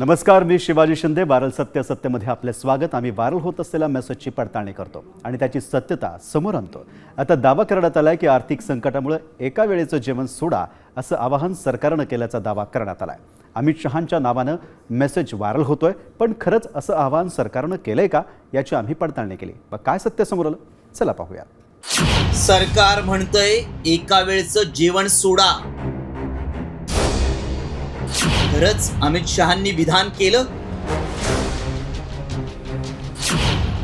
नमस्कार, मी शिवाजी शिंदे. वारल सत्य सत्यमध्ये आपले स्वागत. आम्ही व्हायरल होत असलेल्या मेसेजची पडताळणी करतो आणि त्याची सत्यता समोर आणतो. आता दावा करण्यात आलाय की आर्थिक संकटामुळे एका वेळेचं जेवण सोडा असं आवाहन सरकारनं केल्याचा दावा करण्यात आलाय. अमित शहांच्या नावानं मेसेज व्हायरल होतोय, पण खरंच असं आवाहन सरकारनं केलंय का याची आम्ही पडताळणी केली. मग काय सत्य समोर आलं, चला पाहूया. सरकार म्हणतंय एका वेळचं जेवण सोडा. खरंच अमित शहांनी विधान केलं?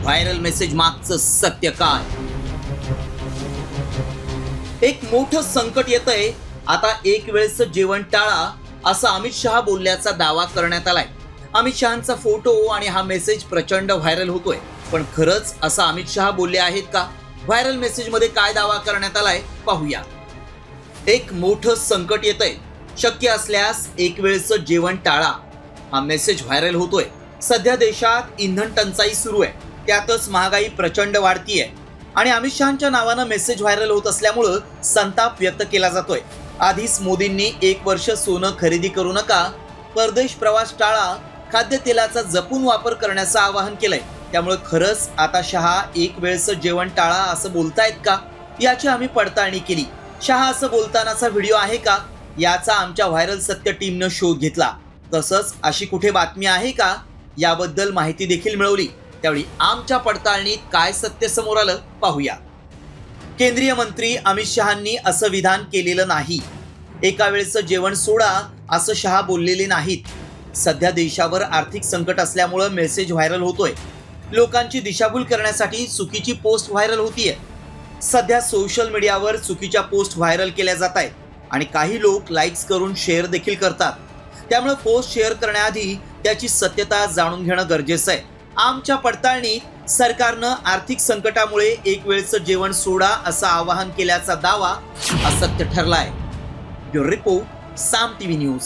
व्हायरल मेसेज मागचं सत्य काय? एक मोठं संकट येतंय, आता एक वेळचं जेवण टाळा असं अमित शहा बोलल्याचा दावा करण्यात आलाय. अमित शहांचा फोटो आणि हा मेसेज प्रचंड व्हायरल होतोय, पण खरंच असं अमित शहा बोलले आहेत का? व्हायरल मेसेज मध्ये काय दावा करण्यात आलाय पाहूया. एक मोठं संकट येतंय, शक्य असल्यास एक वेळचं जेवण टाळा. हा मेसेज व्हायरल होतोय. सध्या देशात इंधन टंचाई सुरू आहे, त्यातच महागाई प्रचंड वाढतीये आणि अमित शहांच्या नावानं मेसेज व्हायरल होत असल्यामुळं संताप व्यक्त केला जातोय. आधीच मोदींनी 1 वर्ष सोनं खरेदी करू नका, परदेश प्रवास टाळा, खाद्यतेलाचा जपून वापर करण्याचं आवाहन केलंय. त्यामुळे खरंच आता शहा एक वेळचं जेवण टाळा असं बोलतायत का याची आम्ही पडताळणी केली. शहा असं बोलतानाचा व्हिडिओ आहे का याचा आमच्या व्हायरल सत्य टीमनं शोध घेतला. तसंच अशी कुठे बातमी आहे का याबद्दल माहिती देखील मिळवली. त्यावेळी आमच्या पडताळणीत काय सत्य समोर आलं पाहूया. केंद्रीय मंत्री अमित शहांनी असं विधान केलेलं नाही. एका वेळचं जेवण सोडा असं शहा बोललेले नाहीत. सध्या देशावर आर्थिक संकट असल्यामुळं मेसेज व्हायरल होतोय. लोकांची दिशाभूल करण्यासाठी चुकीची पोस्ट व्हायरल होतीये. सध्या सोशल मीडियावर चुकीच्या पोस्ट व्हायरल केल्या जात आहेत आणि काही लोक लाईक्स करून शेअर देखील करतात. त्यामुळे पोस्ट शेअर करण्याआधी त्याची सत्यता जाणून घेणं गरजेचं आहे. आमच्या पडताळणीत सरकारनं आर्थिक संकटामुळे एक वेळचं जेवण सोडा असं आवाहन केल्याचा दावा असत्य ठरलाय. ब्युरो रिपोर्ट, साम टीव्ही न्यूज.